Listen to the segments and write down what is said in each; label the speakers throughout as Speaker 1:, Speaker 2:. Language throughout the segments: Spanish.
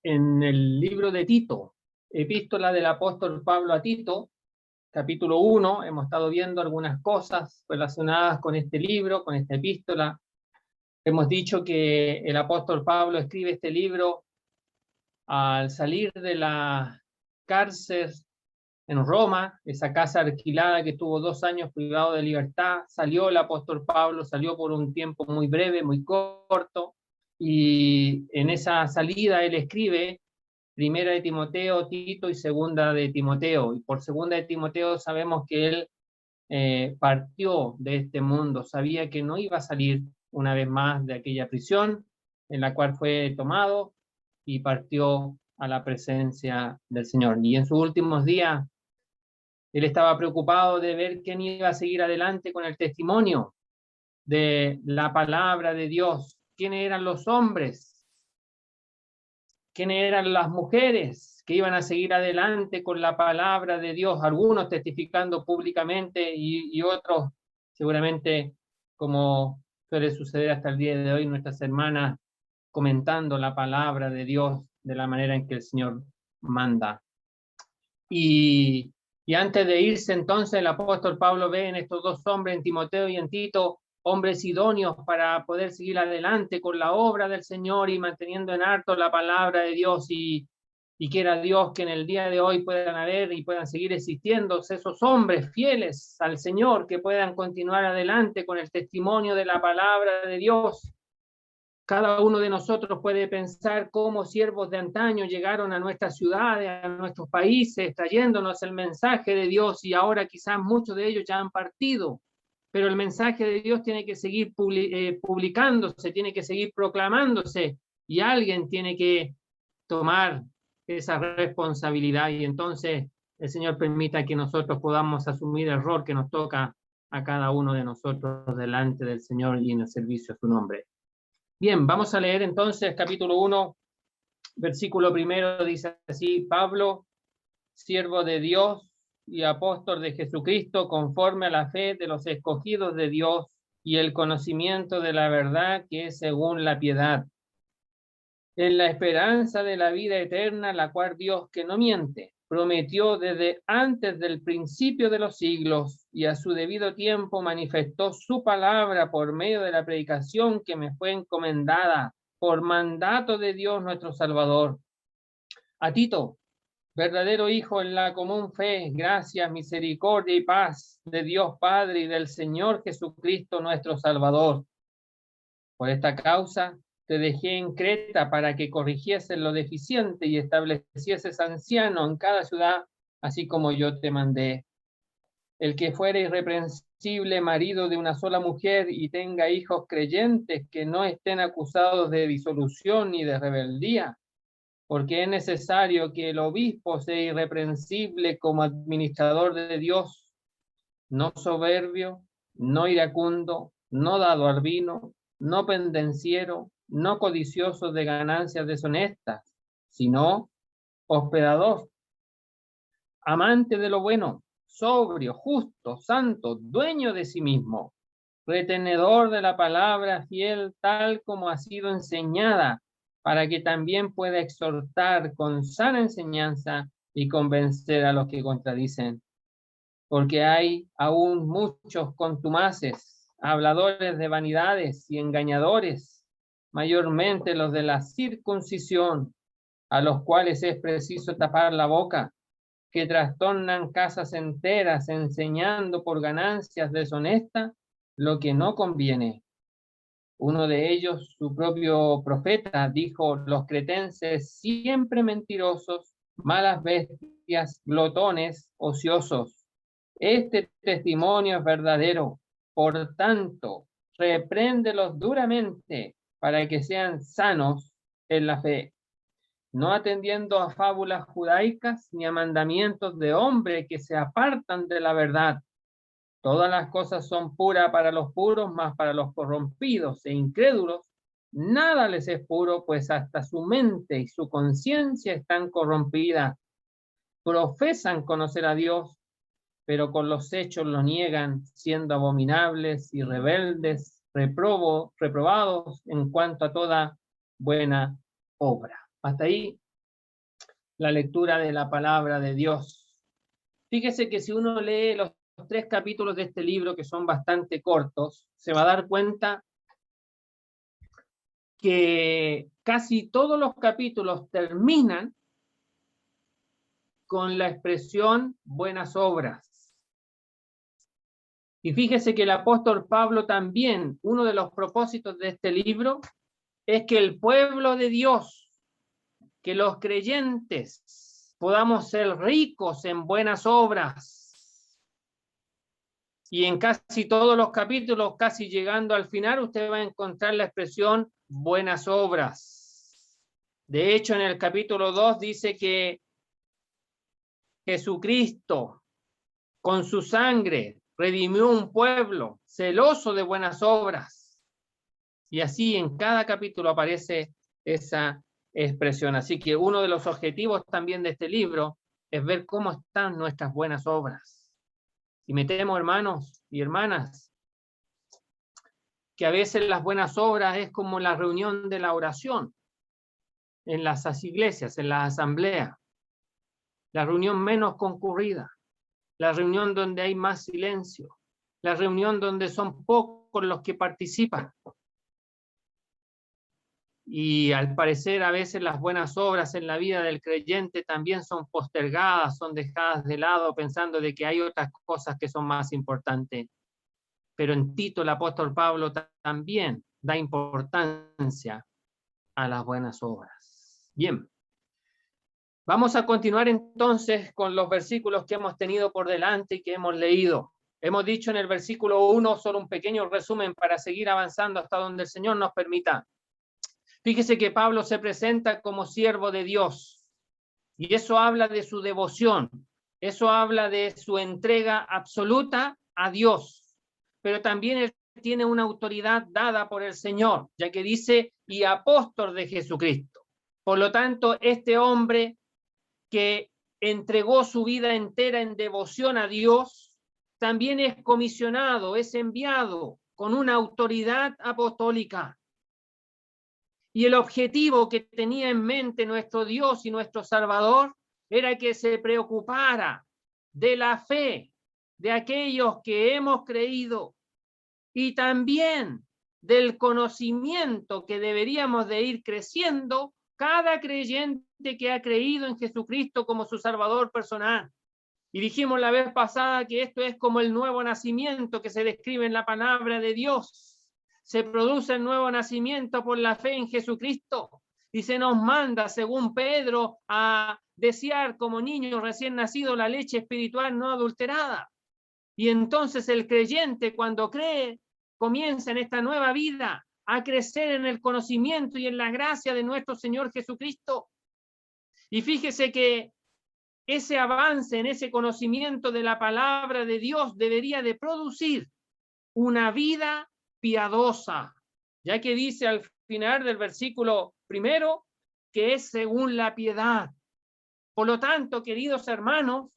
Speaker 1: en el libro de Tito, epístola del apóstol Pablo a Tito, capítulo 1. Hemos estado viendo algunas cosas relacionadas con este libro, con esta epístola. Hemos dicho que el apóstol Pablo escribe este libro al salir de la cárcel en Roma, esa casa alquilada que tuvo 2 años privado de libertad. Salió el apóstol Pablo, salió por un tiempo muy breve, muy corto, y en esa salida él escribe Primera de Timoteo, Tito y Segunda de Timoteo. Y por Segunda de Timoteo sabemos que él partió de este mundo, sabía que no iba a salir una vez más de aquella prisión en la cual fue tomado y partió a la presencia del Señor. Y en sus últimos días, él estaba preocupado de ver quién iba a seguir adelante con el testimonio de la palabra de Dios, quiénes eran los hombres, quiénes eran las mujeres que iban a seguir adelante con la palabra de Dios, algunos testificando públicamente y otros seguramente, como suele suceder hasta el día de hoy, nuestras hermanas comentando la palabra de Dios de la manera en que el Señor manda. Y antes de irse entonces, el apóstol Pablo ve en estos dos hombres, en Timoteo y en Tito, hombres idóneos para poder seguir adelante con la obra del Señor y manteniendo en alto la palabra de Dios, y quiera Dios que en el día de hoy puedan haber y puedan seguir existiendo esos hombres fieles al Señor, que puedan continuar adelante con el testimonio de la palabra de Dios. Cada uno de nosotros puede pensar cómo siervos de antaño llegaron a nuestras ciudades, a nuestros países, trayéndonos el mensaje de Dios, y ahora quizás muchos de ellos ya han partido, pero el mensaje de Dios tiene que seguir publicándose, tiene que seguir proclamándose, y alguien tiene que tomar esa responsabilidad, y entonces el Señor permita que nosotros podamos asumir el rol que nos toca a cada uno de nosotros delante del Señor y en el servicio a su nombre. Bien, vamos a leer entonces capítulo 1, versículo 1, dice así: Pablo, siervo de Dios y apóstol de Jesucristo, conforme a la fe de los escogidos de Dios y el conocimiento de la verdad que es según la piedad, en la esperanza de la vida eterna, la cual Dios, que no miente, prometió desde antes del principio de los siglos, y a su debido tiempo manifestó su palabra por medio de la predicación que me fue encomendada por mandato de Dios nuestro Salvador. A Tito, verdadero hijo en la común fe, gracia, misericordia y paz de Dios Padre y del Señor Jesucristo nuestro Salvador. Por esta causa te dejé en Creta para que corrigieses lo deficiente y establecieses anciano en cada ciudad, así como yo te mandé. El que fuere irreprensible, marido de una sola mujer, y tenga hijos creyentes que no estén acusados de disolución ni de rebeldía, porque es necesario que el obispo sea irreprensible como administrador de Dios, no soberbio, no iracundo, no dado al vino, no pendenciero, no codicioso de ganancias deshonestas, sino hospedador, amante de lo bueno, sobrio, justo, santo, dueño de sí mismo, retenedor de la palabra, fiel tal como ha sido enseñada, para que también pueda exhortar con sana enseñanza y convencer a los que contradicen. Porque hay aún muchos contumaces, habladores de vanidades y engañadores, mayormente los de la circuncisión, a los cuales es preciso tapar la boca, que trastornan casas enteras, enseñando por ganancias deshonestas lo que no conviene. Uno de ellos, su propio profeta, dijo: los cretenses siempre mentirosos, malas bestias, glotones, ociosos. Este testimonio es verdadero. Por tanto, repréndelos duramente para que sean sanos en la fe, no atendiendo a fábulas judaicas ni a mandamientos de hombre que se apartan de la verdad. Todas las cosas son puras para los puros, mas para los corrompidos e incrédulos nada les es puro, pues hasta su mente y su conciencia están corrompidas. Profesan conocer a Dios, pero con los hechos lo niegan, siendo abominables y rebeldes, reprobados en cuanto a toda buena obra. Hasta ahí la lectura de la palabra de Dios. Fíjese que si uno lee los 3 capítulos de este libro, que son bastante cortos, se va a dar cuenta que casi todos los capítulos terminan con la expresión buenas obras. Y fíjese que el apóstol Pablo también, uno de los propósitos de este libro, es que el pueblo de Dios, que los creyentes podamos ser ricos en buenas obras. Y en casi todos los capítulos, casi llegando al final, usted va a encontrar la expresión buenas obras. De hecho, en el capítulo 2 dice que Jesucristo, con su sangre, redimió un pueblo celoso de buenas obras. Y así en cada capítulo aparece esa expresión. Así que uno de los objetivos también de este libro es ver cómo están nuestras buenas obras. Y me temo, hermanos y hermanas, que a veces las buenas obras es como la reunión de la oración en las iglesias, en la asamblea, la reunión menos concurrida, la reunión donde hay más silencio, la reunión donde son pocos los que participan. Y al parecer a veces las buenas obras en la vida del creyente también son postergadas, son dejadas de lado pensando de que hay otras cosas que son más importantes. Pero en Tito el apóstol Pablo también da importancia a las buenas obras. Bien, vamos a continuar entonces con los versículos que hemos tenido por delante y que hemos leído. Hemos dicho en el versículo 1 solo un pequeño resumen para seguir avanzando hasta donde el Señor nos permita. Fíjese que Pablo se presenta como siervo de Dios y eso habla de su devoción, eso habla de su entrega absoluta a Dios, pero también él tiene una autoridad dada por el Señor, ya que dice, y apóstol de Jesucristo. Por lo tanto, este hombre que entregó su vida entera en devoción a Dios, también es comisionado, es enviado con una autoridad apostólica. Y el objetivo que tenía en mente nuestro Dios y nuestro Salvador era que se preocupara de la fe de aquellos que hemos creído y también del conocimiento que deberíamos de ir creciendo cada creyente que ha creído en Jesucristo como su Salvador personal. Y dijimos la vez pasada que esto es como el nuevo nacimiento que se describe en la palabra de Dios. Se produce el nuevo nacimiento por la fe en Jesucristo y se nos manda, según Pedro, a desear como niños recién nacidos la leche espiritual no adulterada. Y entonces el creyente, cuando cree, comienza en esta nueva vida a crecer en el conocimiento y en la gracia de nuestro Señor Jesucristo. Y fíjese que ese avance en ese conocimiento de la palabra de Dios debería de producir una vida piadosa, ya que dice al final del versículo 1 que es según la piedad. Por lo tanto, queridos hermanos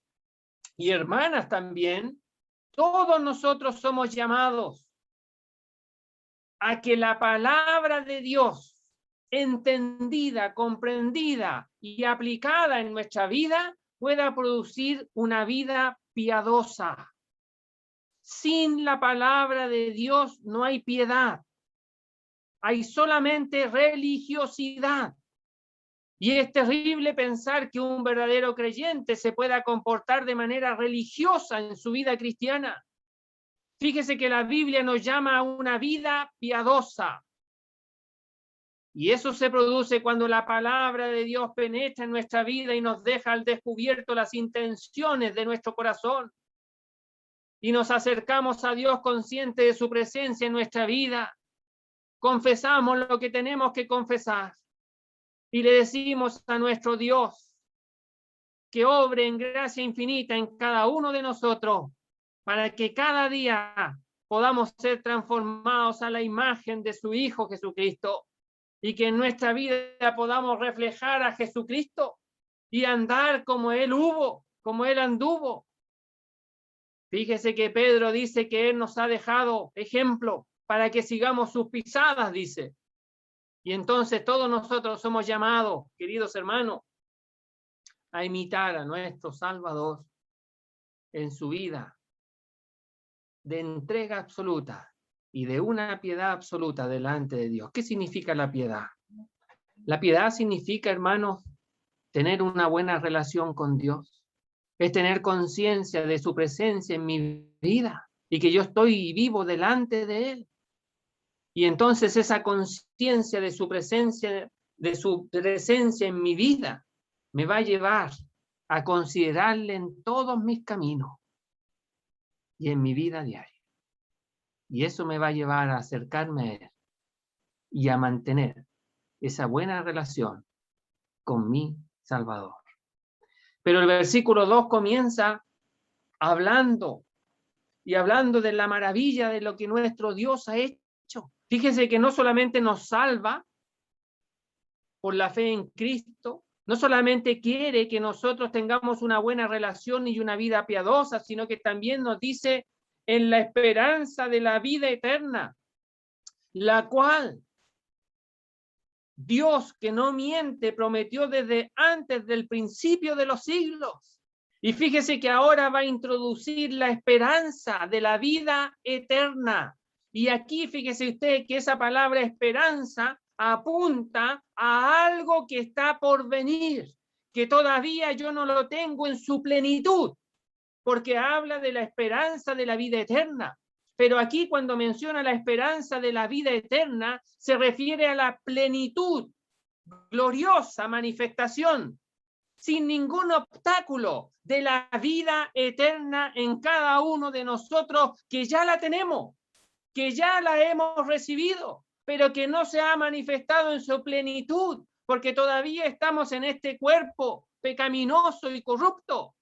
Speaker 1: y hermanas también, todos nosotros somos llamados a que la palabra de Dios, entendida, comprendida y aplicada en nuestra vida, pueda producir una vida piadosa. Sin la palabra de Dios no hay piedad. Hay solamente religiosidad. Y es terrible pensar que un verdadero creyente se pueda comportar de manera religiosa en su vida cristiana. Fíjese que la Biblia nos llama a una vida piadosa. Y eso se produce cuando la palabra de Dios penetra en nuestra vida y nos deja al descubierto las intenciones de nuestro corazón. Y nos acercamos a Dios consciente de su presencia en nuestra vida. Confesamos lo que tenemos que confesar y le decimos a nuestro Dios que obre en gracia infinita en cada uno de nosotros para que cada día podamos ser transformados a la imagen de su Hijo Jesucristo y que en nuestra vida podamos reflejar a Jesucristo y andar como Él hubo, como Él anduvo. Fíjese que Pedro dice que Él nos ha dejado ejemplo para que sigamos sus pisadas, dice. Y entonces todos nosotros somos llamados, queridos hermanos, a imitar a nuestro Salvador en su vida de entrega absoluta y de una piedad absoluta delante de Dios. ¿Qué significa la piedad? La piedad significa, hermanos, tener una buena relación con Dios. Es tener conciencia de su presencia en mi vida y que yo estoy vivo delante de Él. Y entonces esa conciencia de su presencia en mi vida me va a llevar a considerarle en todos mis caminos y en mi vida diaria. Y eso me va a llevar a acercarme a Él y a mantener esa buena relación con mi Salvador. Pero el versículo 2 comienza hablando de la maravilla de lo que nuestro Dios ha hecho. Fíjese que no solamente nos salva por la fe en Cristo, no solamente quiere que nosotros tengamos una buena relación y una vida piadosa, sino que también nos dice en la esperanza de la vida eterna, la cual Dios, que no miente, prometió desde antes del principio de los siglos. Y fíjese que ahora va a introducir la esperanza de la vida eterna. Y aquí fíjese usted que esa palabra esperanza apunta a algo que está por venir, que todavía yo no lo tengo en su plenitud, porque habla de la esperanza de la vida eterna. Pero aquí cuando menciona la esperanza de la vida eterna, se refiere a la plenitud, gloriosa manifestación, sin ningún obstáculo, de la vida eterna en cada uno de nosotros, que ya la tenemos, que ya la hemos recibido, pero que no se ha manifestado en su plenitud, porque todavía estamos en este cuerpo pecaminoso y corrupto.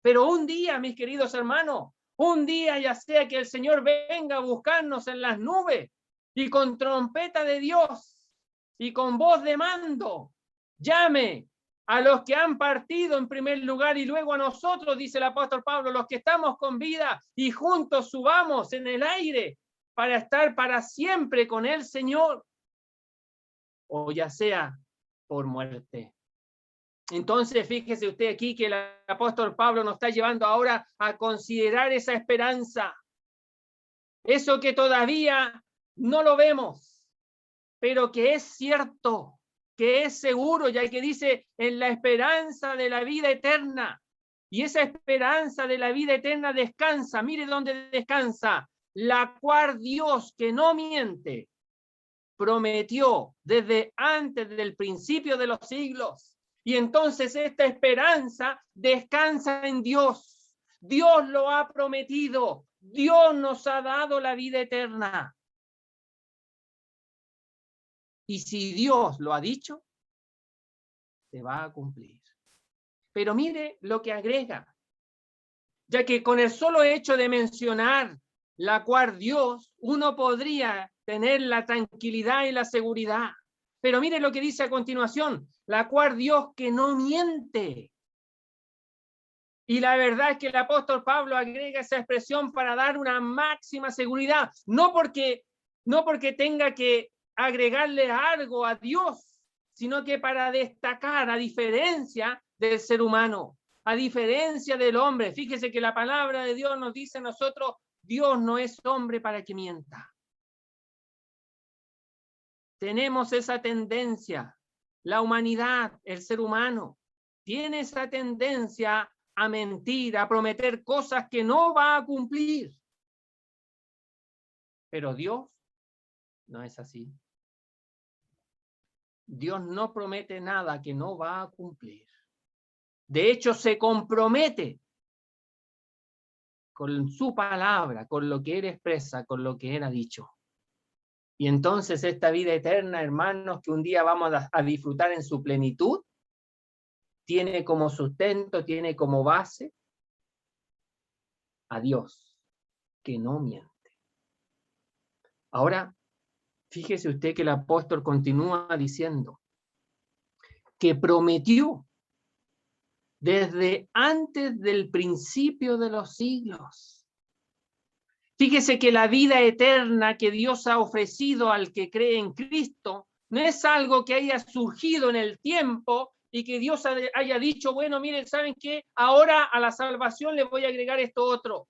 Speaker 1: Pero un día, mis queridos hermanos, un día, ya sea que el Señor venga a buscarnos en las nubes y con trompeta de Dios y con voz de mando, llame a los que han partido en primer lugar y luego a nosotros, dice el apóstol Pablo, los que estamos con vida, y juntos subamos en el aire para estar para siempre con el Señor, o ya sea por muerte. Entonces, fíjese usted aquí que el apóstol Pablo nos está llevando ahora a considerar esa esperanza. Eso que todavía no lo vemos, pero que es cierto, que es seguro, ya que dice en la esperanza de la vida eterna. Y esa esperanza de la vida eterna descansa, mire dónde descansa, la cual Dios, que no miente, prometió desde antes del principio de los siglos. Y entonces esta esperanza descansa en Dios. Dios lo ha prometido. Dios nos ha dado la vida eterna. Y si Dios lo ha dicho, se va a cumplir. Pero mire lo que agrega. Ya que con el solo hecho de mencionar la cual Dios, uno podría tener la tranquilidad y la seguridad. Pero mire lo que dice a continuación, la cual Dios que no miente. Y la verdad es que el apóstol Pablo agrega esa expresión para dar una máxima seguridad, no porque tenga que agregarle algo a Dios, sino que para destacar, a diferencia del ser humano, a diferencia del hombre. Fíjese que la palabra de Dios nos dice a nosotros, Dios no es hombre para que mienta. Tenemos esa tendencia, la humanidad, el ser humano, tiene esa tendencia a mentir, a prometer cosas que no va a cumplir. Pero Dios no es así. Dios no promete nada que no va a cumplir. De hecho, se compromete con su palabra, con lo que Él expresa, con lo que Él ha dicho. Y entonces esta vida eterna, hermanos, que un día vamos a disfrutar en su plenitud, tiene como sustento, tiene como base a Dios, que no miente. Ahora, fíjese usted que el apóstol continúa diciendo que prometió desde antes del principio de los siglos. Fíjese que la vida eterna que Dios ha ofrecido al que cree en Cristo no es algo que haya surgido en el tiempo y que Dios haya dicho, bueno, miren, ¿saben qué? Ahora a la salvación le voy a agregar esto otro.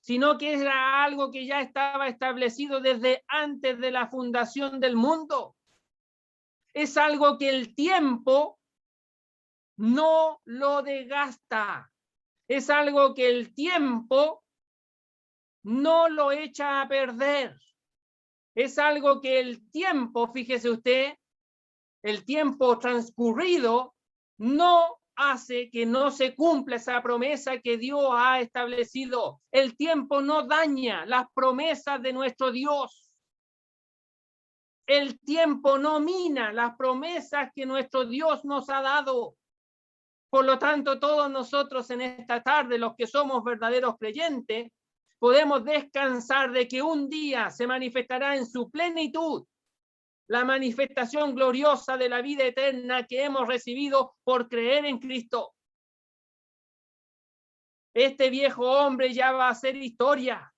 Speaker 1: Sino que era algo que ya estaba establecido desde antes de la fundación del mundo. Es algo que el tiempo no lo desgasta. Es algo que el tiempo no lo echa a perder. Es algo que el tiempo, fíjese usted, el tiempo transcurrido no hace que no se cumpla esa promesa que Dios ha establecido. El tiempo no daña las promesas de nuestro Dios. El tiempo no mina las promesas que nuestro Dios nos ha dado. Por lo tanto, todos nosotros en esta tarde, los que somos verdaderos creyentes, podemos descansar de que un día se manifestará en su plenitud la manifestación gloriosa de la vida eterna que hemos recibido por creer en Cristo. Este viejo hombre ya va a ser historia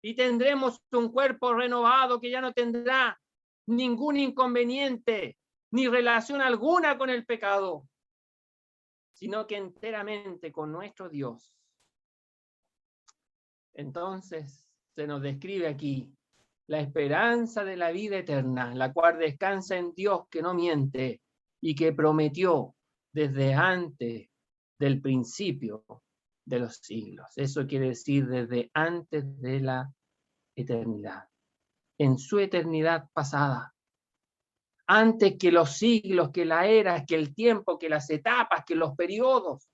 Speaker 1: y tendremos un cuerpo renovado que ya no tendrá ningún inconveniente ni relación alguna con el pecado, sino que enteramente con nuestro Dios. Entonces se nos describe aquí la esperanza de la vida eterna, la cual descansa en Dios que no miente y que prometió desde antes del principio de los siglos. Eso quiere decir desde antes de la eternidad. En su eternidad pasada, antes que los siglos, que la era, que el tiempo, que las etapas, que los periodos,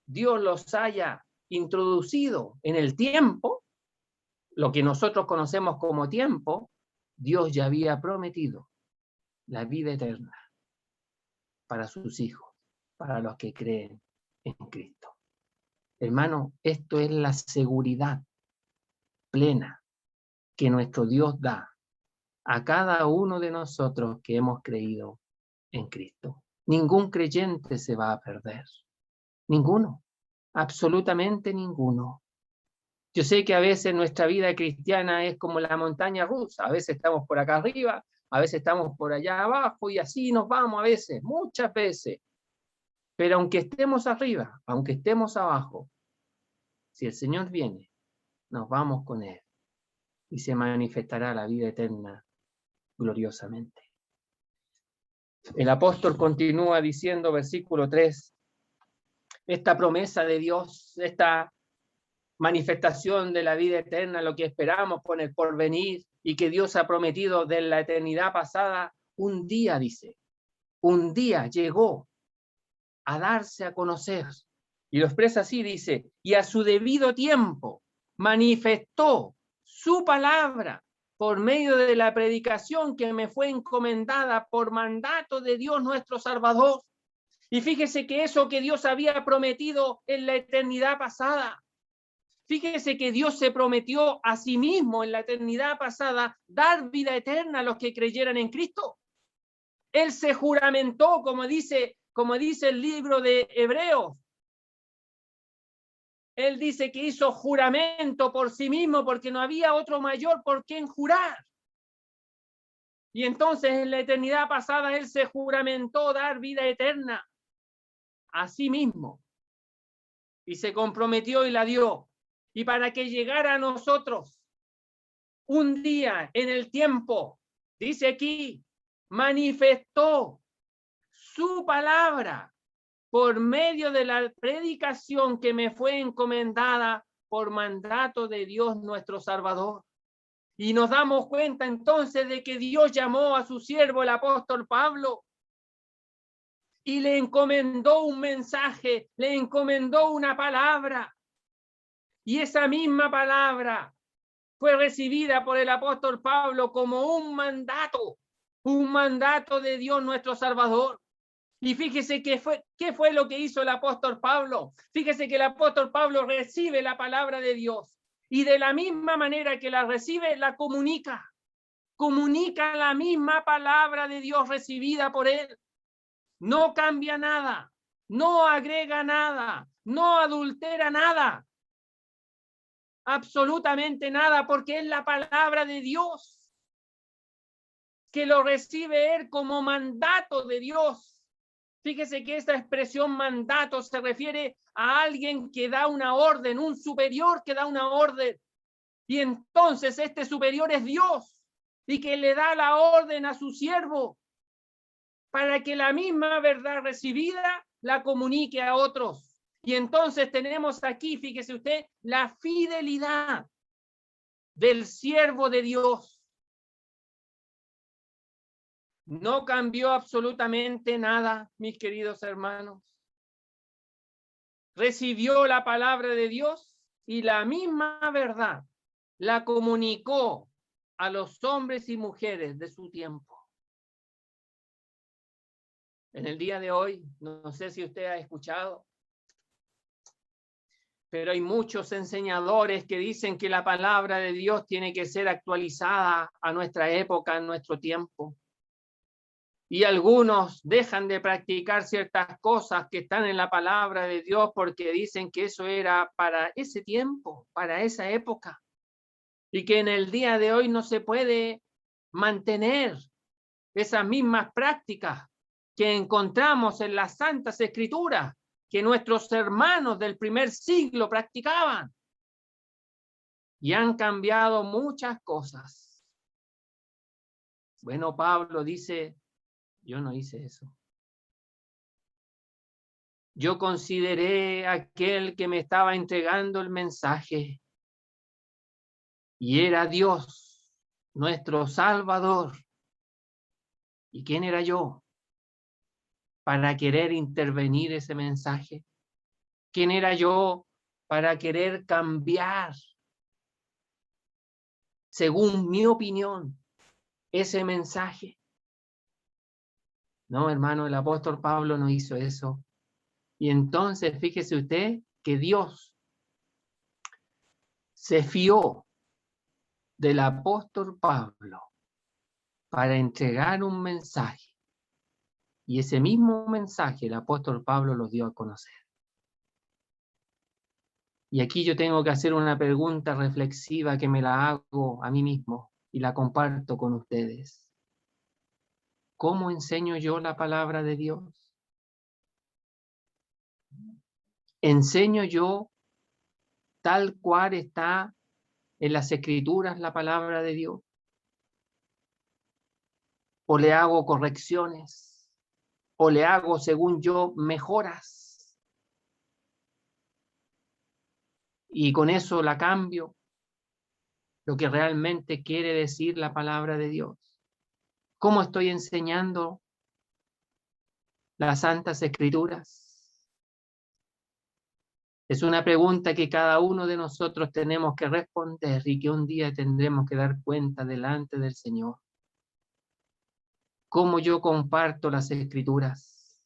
Speaker 1: Dios los haya introducido en el tiempo, lo que nosotros conocemos como tiempo, Dios ya había prometido la vida eterna para sus hijos, para los que creen en Cristo. Hermano, esto es la seguridad plena que nuestro Dios da a cada uno de nosotros que hemos creído en Cristo. Ningún creyente se va a perder. Ninguno. Absolutamente ninguno. Yo sé que a veces nuestra vida cristiana es como la montaña rusa. A veces estamos por acá arriba, a veces estamos por allá abajo y así nos vamos a veces, muchas veces. Pero aunque estemos arriba, aunque estemos abajo, si el Señor viene, nos vamos con Él y se manifestará la vida eterna gloriosamente. El apóstol continúa diciendo, versículo 3, esta promesa de Dios, esta manifestación de la vida eterna, lo que esperamos con el porvenir y que Dios ha prometido de la eternidad pasada, un día, dice, un día llegó a darse a conocer. Y lo expresa así, dice, y a su debido tiempo manifestó su palabra por medio de la predicación que me fue encomendada por mandato de Dios nuestro Salvador. Y fíjese que eso que Dios había prometido en la eternidad pasada, fíjese que Dios se prometió a sí mismo en la eternidad pasada dar vida eterna a los que creyeran en Cristo. Él se juramentó, como dice el libro de Hebreos. Él dice que hizo juramento por sí mismo porque no había otro mayor por quien jurar. Y entonces en la eternidad pasada Él se juramentó dar vida eterna a sí mismo. Y se comprometió y la dio. Y para que llegara a nosotros un día en el tiempo, dice aquí, manifestó su palabra por medio de la predicación que me fue encomendada por mandato de Dios nuestro Salvador. Y nos damos cuenta entonces de que Dios llamó a su siervo el apóstol Pablo y le encomendó un mensaje, le encomendó una palabra. Y esa misma palabra fue recibida por el apóstol Pablo como un mandato de Dios nuestro Salvador. Y fíjese qué fue lo que hizo el apóstol Pablo. Fíjese que el apóstol Pablo recibe la palabra de Dios y de la misma manera que la recibe, la comunica. Comunica la misma palabra de Dios recibida por él. No cambia nada, no agrega nada, no adultera nada. Absolutamente nada, porque es la palabra de Dios. que lo recibe él como mandato de Dios. Fíjese que esta expresión mandato se refiere a alguien que da una orden, un superior que da una orden. Y entonces este superior es Dios y que le da la orden a su siervo para que la misma verdad recibida la comunique a otros. Y entonces tenemos aquí, fíjese usted, la fidelidad del siervo de Dios. No cambió absolutamente nada, mis queridos hermanos. Recibió la palabra de Dios y la misma verdad la comunicó a los hombres y mujeres de su tiempo. En el día de hoy, no sé si usted ha escuchado, pero hay muchos enseñadores que dicen que la palabra de Dios tiene que ser actualizada a nuestra época, a nuestro tiempo. Y algunos dejan de practicar ciertas cosas que están en la palabra de Dios porque dicen que eso era para ese tiempo, para esa época. Y que en el día de hoy no se puede mantener esas mismas prácticas que encontramos en las Santas Escrituras, que nuestros hermanos del primer siglo practicaban. Y han cambiado muchas cosas. Bueno, Pablo dice, yo no hice eso. Yo consideré aquel que me estaba entregando el mensaje y era Dios, nuestro Salvador. ¿Y quién era yo para querer intervenir ese mensaje? ¿Quién era yo para querer cambiar, según mi opinión, ese mensaje? No, hermano, el apóstol Pablo no hizo eso. Y entonces, fíjese usted que Dios se fió del apóstol Pablo para entregar un mensaje. Y ese mismo mensaje el apóstol Pablo lo dio a conocer. Y aquí yo tengo que hacer una pregunta reflexiva que me la hago a mí mismo y la comparto con ustedes. ¿Cómo enseño yo la palabra de Dios? ¿Enseño yo tal cual está en las Escrituras la palabra de Dios? ¿O le hago correcciones? ¿O le hago, según yo, mejoras? Y con eso la cambio lo que realmente quiere decir la palabra de Dios. ¿Cómo estoy enseñando las Santas Escrituras? Es una pregunta que cada uno de nosotros tenemos que responder y que un día tendremos que dar cuenta delante del Señor. ¿Cómo yo comparto las Escrituras?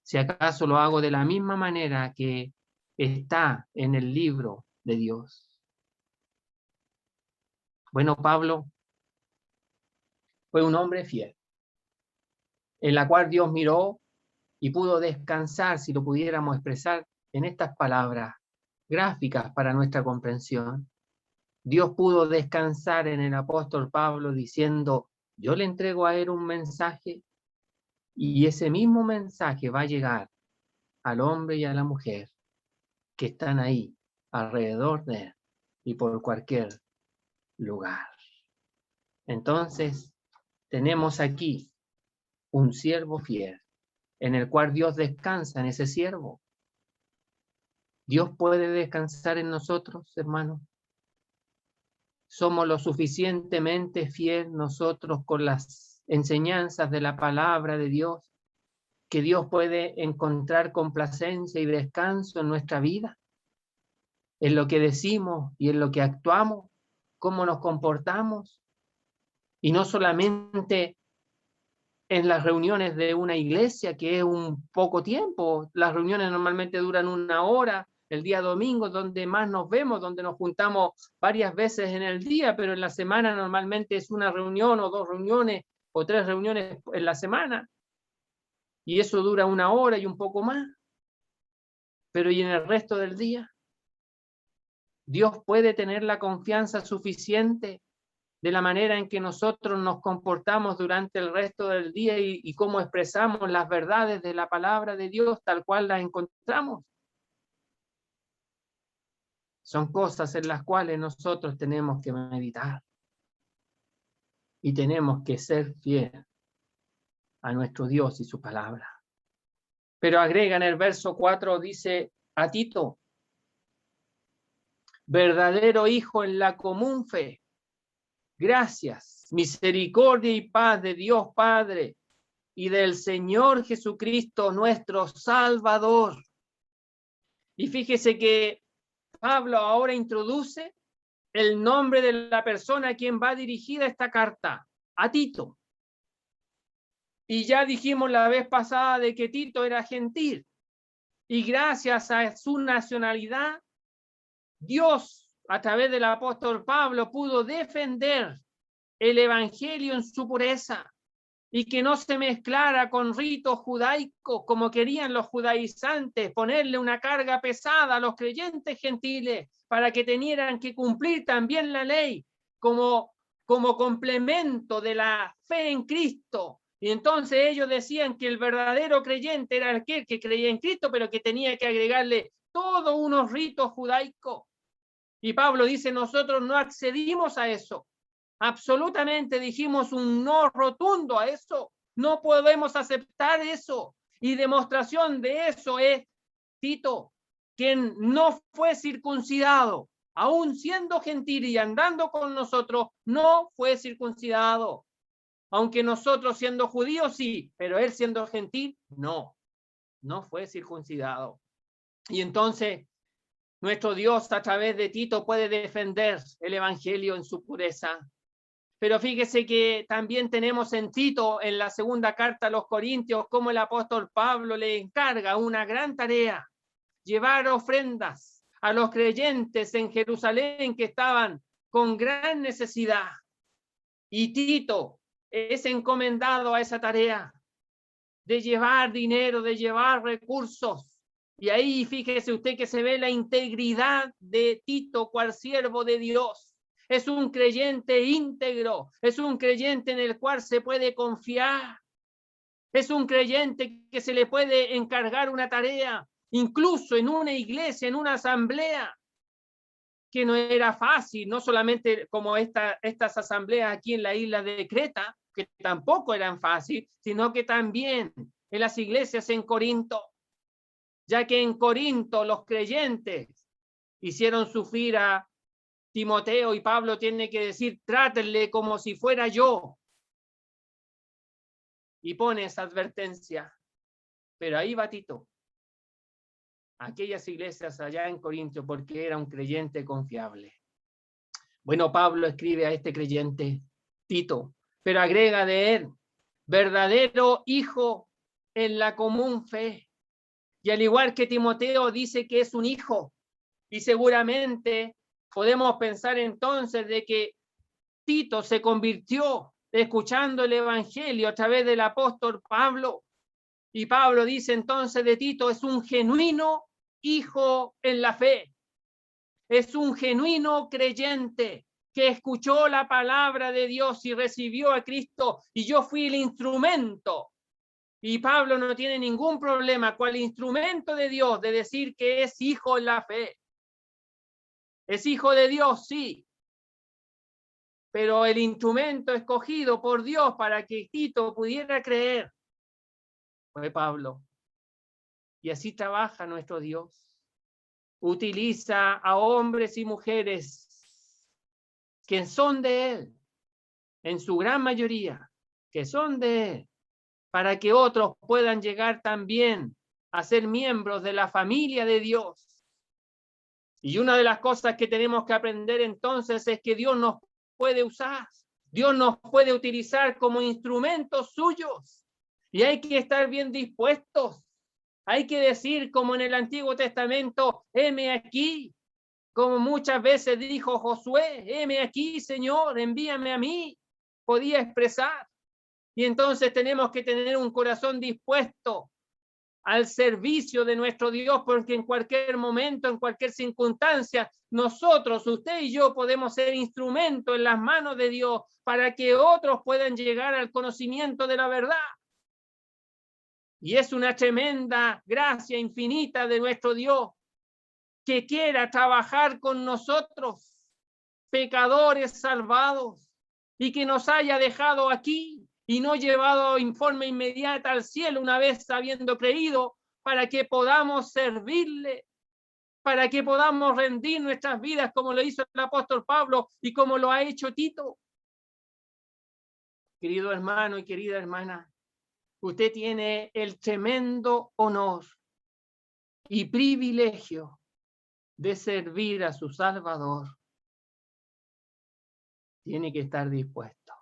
Speaker 1: Si acaso lo hago de la misma manera que está en el libro de Dios. Bueno, Pablo fue un hombre fiel, en la cual Dios miró y pudo descansar, si lo pudiéramos expresar en estas palabras gráficas para nuestra comprensión. Dios pudo descansar en el apóstol Pablo diciendo, yo le entrego a él un mensaje y ese mismo mensaje va a llegar al hombre y a la mujer que están ahí alrededor de él y por cualquier lugar. Entonces, tenemos aquí un siervo fiel en el cual Dios descansa en ese siervo. Dios puede descansar en nosotros, hermanos. Somos lo suficientemente fiel nosotros con las enseñanzas de la palabra de Dios, que Dios puede encontrar complacencia y descanso en nuestra vida, en lo que decimos y en lo que actuamos, cómo nos comportamos, y no solamente en las reuniones de una iglesia, que es un poco tiempo. Las reuniones normalmente duran 1 hora, el día domingo donde más nos vemos, donde nos juntamos varias veces en el día, pero en la semana normalmente es una reunión o 2 reuniones o 3 reuniones en la semana. Y eso dura 1 hora y un poco más. Pero ¿y en el resto del día? Dios puede tener la confianza suficiente de la manera en que nosotros nos comportamos durante el resto del día y cómo expresamos las verdades de la palabra de Dios tal cual las encontramos. Son cosas en las cuales nosotros tenemos que meditar y tenemos que ser fieles a nuestro Dios y su palabra. Pero agrega en el verso 4, dice a Tito, verdadero hijo en la común fe, gracias, misericordia y paz de Dios Padre y del Señor Jesucristo, nuestro Salvador. Y fíjese que Pablo ahora introduce el nombre de la persona a quien va dirigida esta carta, a Tito. Y ya dijimos la vez pasada de que Tito era gentil. Y gracias a su nacionalidad, Dios, a través del apóstol Pablo, pudo defender el evangelio en su pureza y que no se mezclara con ritos judaicos como querían los judaizantes, ponerle una carga pesada a los creyentes gentiles para que tenieran que cumplir también la ley como complemento de la fe en Cristo. Y entonces ellos decían que el verdadero creyente era aquel que creía en Cristo, pero que tenía que agregarle todos unos ritos judaicos. Y Pablo dice, nosotros no accedimos a eso. Absolutamente dijimos un no rotundo a eso. No podemos aceptar eso. Y demostración de eso es Tito, quien no fue circuncidado, aún siendo gentil y andando con nosotros, no fue circuncidado. Aunque nosotros siendo judíos sí, pero él siendo gentil, no fue circuncidado. Y entonces nuestro Dios a través de Tito puede defender el evangelio en su pureza. Pero fíjese que también tenemos en Tito, en la segunda carta a los Corintios, como el apóstol Pablo le encarga una gran tarea, llevar ofrendas a los creyentes en Jerusalén que estaban con gran necesidad. Y Tito es encomendado a esa tarea de llevar dinero, de llevar recursos. Y ahí fíjese usted que se ve la integridad de Tito, cual siervo de Dios. Es un creyente íntegro, es un creyente en el cual se puede confiar. Es un creyente que se le puede encargar una tarea, incluso en una iglesia, en una asamblea, que no era fácil, no solamente como estas asambleas aquí en la isla de Creta, que tampoco eran fáciles, sino que también en las iglesias en Corinto, ya que en Corinto los creyentes hicieron sufrir a Timoteo y Pablo tiene que decir, trátenle como si fuera yo. Y pone esa advertencia. Pero ahí va Tito, aquellas iglesias allá en Corinto, porque era un creyente confiable. Bueno, Pablo escribe a este creyente, Tito, pero agrega de él, verdadero hijo en la común fe. Y al igual que Timoteo dice que es un hijo, y seguramente podemos pensar entonces de que Tito se convirtió escuchando el evangelio a través del apóstol Pablo. Y Pablo dice entonces de Tito, es un genuino hijo en la fe. Es un genuino creyente que escuchó la palabra de Dios y recibió a Cristo, y yo fui el instrumento. Y Pablo no tiene ningún problema con el instrumento de Dios de decir que es hijo en la fe. Es hijo de Dios, sí. Pero el instrumento escogido por Dios para que Tito pudiera creer fue Pablo. Y así trabaja nuestro Dios. Utiliza a hombres y mujeres que son de Él, en su gran mayoría, que son de Él, para que otros puedan llegar también a ser miembros de la familia de Dios. Y una de las cosas que tenemos que aprender entonces es que Dios nos puede usar, Dios nos puede utilizar como instrumentos suyos, y hay que estar bien dispuestos. Hay que decir, como en el Antiguo Testamento, heme aquí, como muchas veces dijo Josué, heme aquí, Señor, envíame a mí. Podía expresar. Y entonces tenemos que tener un corazón dispuesto al servicio de nuestro Dios, porque en cualquier momento, en cualquier circunstancia, nosotros, usted y yo, podemos ser instrumento en las manos de Dios para que otros puedan llegar al conocimiento de la verdad. Y es una tremenda gracia infinita de nuestro Dios que quiera trabajar con nosotros, pecadores salvados, y que nos haya dejado aquí y no llevado en forma inmediata al cielo una vez habiendo creído, para que podamos servirle, para que podamos rendir nuestras vidas como lo hizo el apóstol Pablo y como lo ha hecho Tito. Querido hermano y querida hermana, usted tiene el tremendo honor y privilegio de servir a su Salvador. Tiene que estar dispuesto.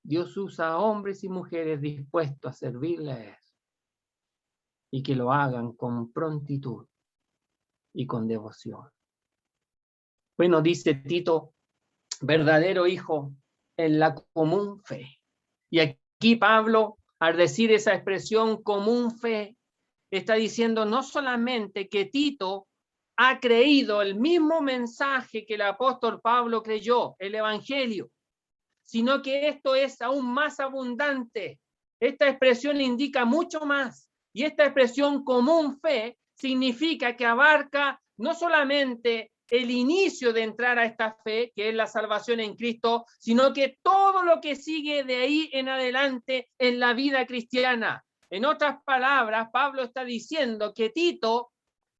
Speaker 1: Dios usa a hombres y mujeres dispuestos a servirle a Él, y que lo hagan con prontitud y con devoción. Bueno, dice Tito, verdadero hijo en la común fe. Y aquí Pablo, al decir esa expresión común fe, está diciendo no solamente que Tito ha creído el mismo mensaje que el apóstol Pablo creyó, el evangelio, sino que esto es aún más abundante. Esta expresión indica mucho más, y esta expresión común fe significa que abarca no solamente el inicio de entrar a esta fe, que es la salvación en Cristo, sino que todo lo que sigue de ahí en adelante en la vida cristiana. En otras palabras, Pablo está diciendo que Tito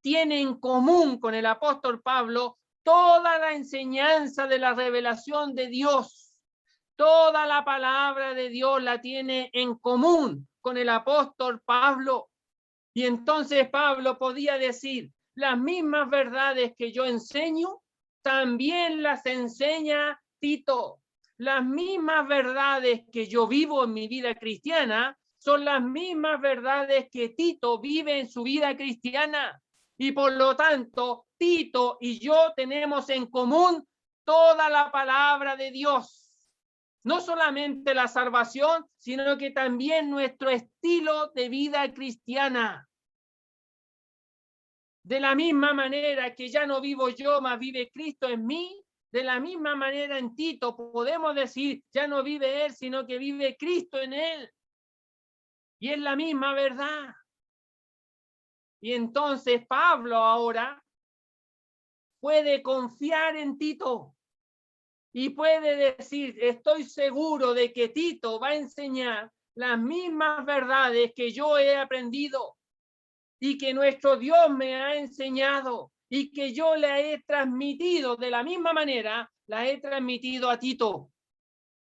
Speaker 1: tiene en común con el apóstol Pablo toda la enseñanza de la revelación de Dios. Toda la palabra de Dios la tiene en común con el apóstol Pablo. Y entonces Pablo podía decir, las mismas verdades que yo enseño, también las enseña Tito. Las mismas verdades que yo vivo en mi vida cristiana son las mismas verdades que Tito vive en su vida cristiana. Y por lo tanto, Tito y yo tenemos en común toda la palabra de Dios. No solamente la salvación, sino que también nuestro estilo de vida cristiana. De la misma manera que ya no vivo yo, mas vive Cristo en mí, de la misma manera en Tito podemos decir, ya no vive él, sino que vive Cristo en él. Y es la misma verdad. Y entonces Pablo ahora puede confiar en Tito. Y puede decir, estoy seguro de que Tito va a enseñar las mismas verdades que yo he aprendido y que nuestro Dios me ha enseñado y que yo le he transmitido de la misma manera, las he transmitido a Tito.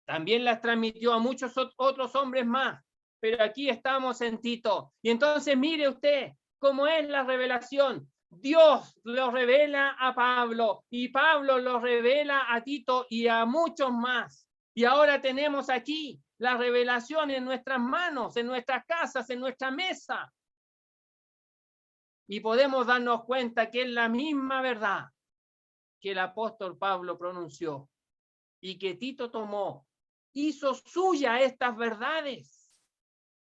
Speaker 1: También las transmitió a muchos otros hombres más, pero aquí estamos en Tito. Y entonces mire usted cómo es la revelación. Dios lo revela a Pablo y Pablo lo revela a Tito y a muchos más. Y ahora tenemos aquí la revelación en nuestras manos, en nuestras casas, en nuestra mesa. Y podemos darnos cuenta que es la misma verdad que el apóstol Pablo pronunció y que Tito tomó, hizo suya estas verdades.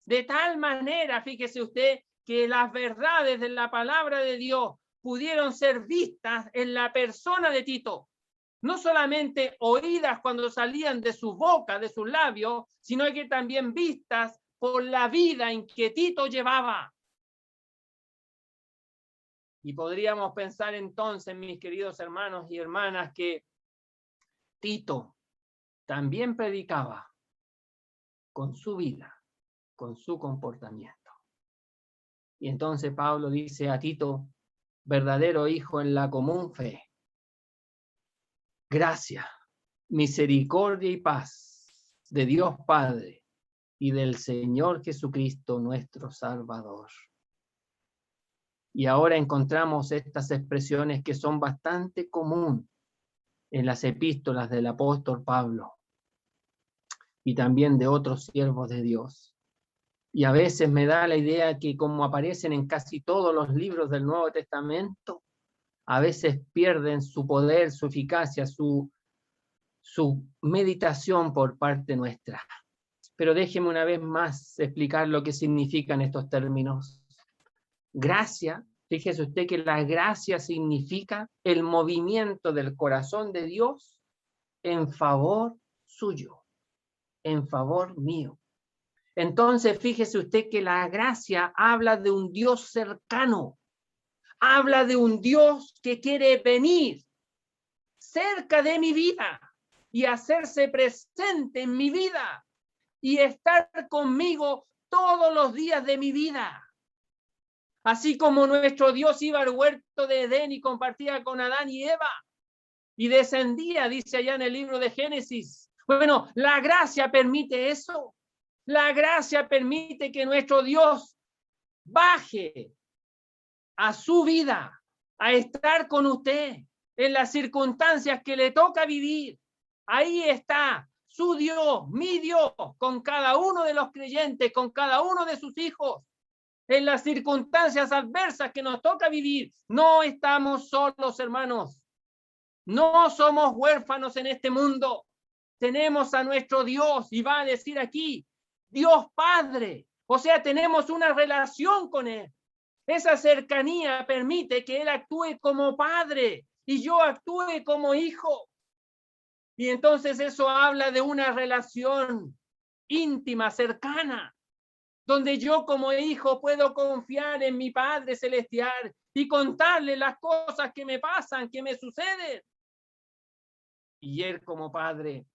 Speaker 1: De tal manera, fíjese usted, que las verdades de la palabra de Dios pudieron ser vistas en la persona de Tito. No solamente oídas cuando salían de su boca, de sus labios, sino que también vistas por la vida en que Tito llevaba. Y podríamos pensar entonces, mis queridos hermanos y hermanas, que Tito también predicaba con su vida, con su comportamiento. Y entonces Pablo dice a Tito, verdadero hijo en la común fe, gracia, misericordia y paz de Dios Padre y del Señor Jesucristo nuestro Salvador. Y ahora encontramos estas expresiones que son bastante comunes en las epístolas del apóstol Pablo y también de otros siervos de Dios. Y a veces me da la idea que como aparecen en casi todos los libros del Nuevo Testamento, a veces pierden su poder, su eficacia, su meditación por parte nuestra. Pero déjeme una vez más explicar lo que significan estos términos. Gracia, fíjese usted que la gracia significa el movimiento del corazón de Dios en favor suyo, en favor mío. Entonces, fíjese usted que la gracia habla de un Dios cercano, habla de un Dios que quiere venir cerca de mi vida y hacerse presente en mi vida y estar conmigo todos los días de mi vida. Así como nuestro Dios iba al huerto de Edén y compartía con Adán y Eva y descendía, dice allá en el libro de Génesis. Bueno, la gracia permite eso. La gracia permite que nuestro Dios baje a su vida, a estar con usted en las circunstancias que le toca vivir. Ahí está su Dios, mi Dios, con cada uno de los creyentes, con cada uno de sus hijos. En las circunstancias adversas que nos toca vivir, no estamos solos, hermanos. No somos huérfanos en este mundo. Tenemos a nuestro Dios, y va a decir aquí, Dios Padre. O sea, tenemos una relación con Él. Esa cercanía permite que Él actúe como padre y yo actúe como hijo. Y entonces eso habla de una relación íntima, cercana, donde yo como hijo puedo confiar en mi Padre Celestial y contarle las cosas que me pasan, que me suceden. Y Él como Padre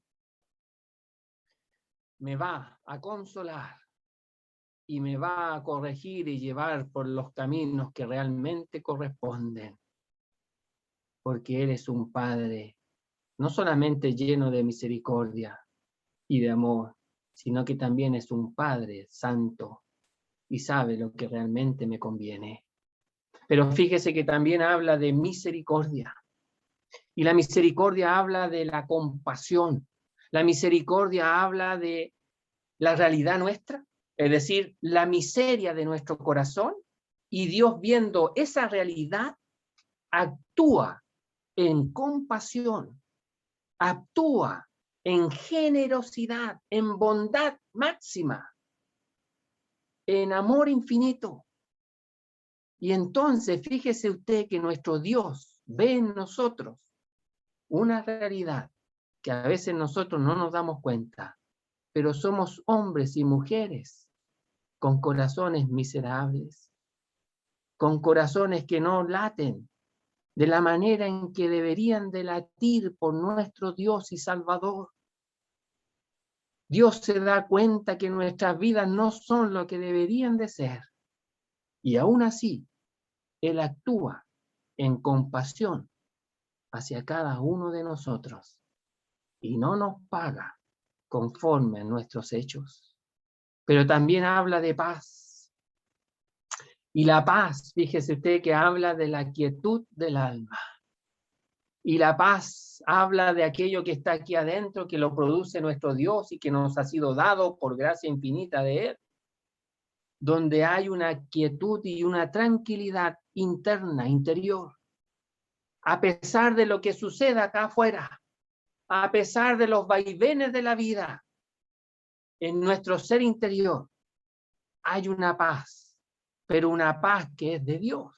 Speaker 1: me va a consolar y me va a corregir y llevar por los caminos que realmente corresponden. Porque Él es un Padre no solamente lleno de misericordia y de amor, sino que también es un Padre santo y sabe lo que realmente me conviene. Pero fíjese que también habla de misericordia. Y la misericordia habla de la compasión. La misericordia habla de la realidad nuestra, es decir, la miseria de nuestro corazón, y Dios, viendo esa realidad, actúa en compasión, actúa en generosidad, en bondad máxima, en amor infinito. Y entonces fíjese usted que nuestro Dios ve en nosotros una realidad que a veces nosotros no nos damos cuenta, pero somos hombres y mujeres con corazones miserables, con corazones que no laten de la manera en que deberían de latir por nuestro Dios y Salvador. Dios se da cuenta que nuestras vidas no son lo que deberían de ser. Y aún así, Él actúa en compasión hacia cada uno de nosotros y no nos paga conforme a nuestros hechos. Pero también habla de paz. Y la paz, fíjese usted que habla de la quietud del alma. Y la paz habla de aquello que está aquí adentro, que lo produce nuestro Dios y que nos ha sido dado por gracia infinita de Él, donde hay una quietud y una tranquilidad interna, interior, a pesar de lo que suceda acá afuera, a pesar de los vaivenes de la vida, en nuestro ser interior hay una paz, pero una paz que es de Dios.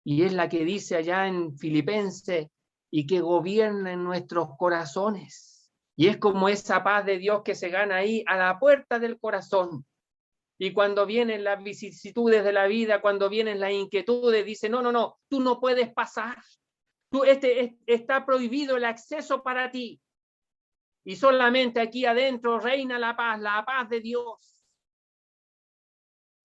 Speaker 1: Y es la que dice allá en Filipenses, y que gobierna en nuestros corazones. Y es como esa paz de Dios que se gana ahí a la puerta del corazón. Y cuando vienen las vicisitudes de la vida, cuando vienen las inquietudes, dice, no, no, no, tú no puedes pasar. Está prohibido el acceso para ti. Y solamente aquí adentro reina la paz de Dios.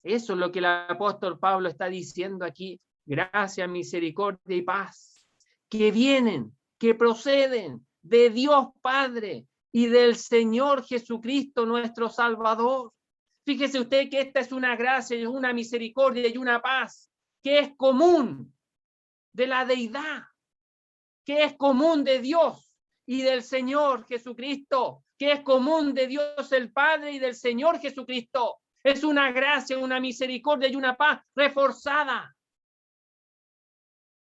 Speaker 1: Eso es lo que el apóstol Pablo está diciendo aquí. Gracia, misericordia y paz, que vienen, que proceden de Dios Padre y del Señor Jesucristo, nuestro Salvador. Fíjese usted que esta es una gracia, una misericordia y una paz que es común de la deidad, que es común de Dios y del Señor Jesucristo, que es común de Dios el Padre y del Señor Jesucristo. Es una gracia, una misericordia y una paz reforzada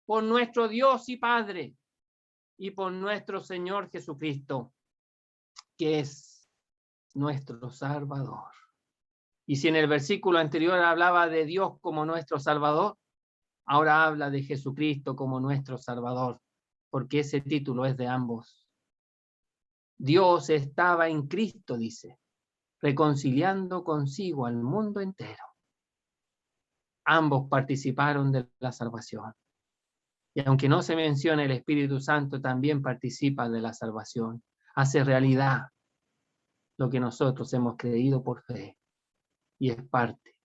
Speaker 1: por nuestro Dios y Padre y por nuestro Señor Jesucristo, que es nuestro Salvador. Y si en el versículo anterior hablaba de Dios como nuestro Salvador, ahora habla de Jesucristo como nuestro Salvador, porque ese título es de ambos. Dios estaba en Cristo, dice, reconciliando consigo al mundo entero. Ambos participaron de la salvación. Y aunque no se menciona, el Espíritu Santo también participa de la salvación. Hace realidad lo que nosotros hemos creído por fe. Y es parte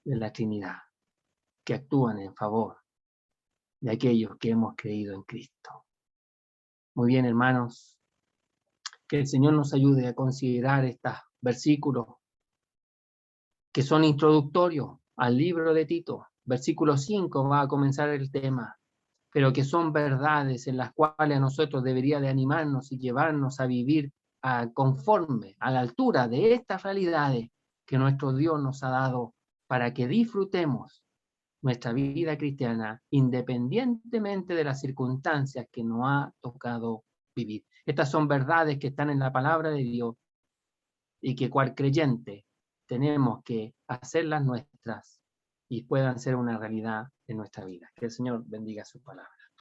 Speaker 1: de la Trinidad, que actúan en favor de aquellos que hemos creído en Cristo. Muy bien, hermanos, que el Señor nos ayude a considerar estos versículos que son introductorios al libro de Tito. Versículo 5 va a comenzar el tema, pero que son verdades en las cuales a nosotros debería de animarnos y llevarnos a vivir conforme, a la altura de estas realidades que nuestro Dios nos ha dado para que disfrutemos nuestra vida cristiana independientemente de las circunstancias que nos ha tocado vivir. Estas son verdades que están en la palabra de Dios y que cual creyente tenemos que hacerlas nuestras y puedan ser una realidad en nuestra vida. Que el Señor bendiga su palabra.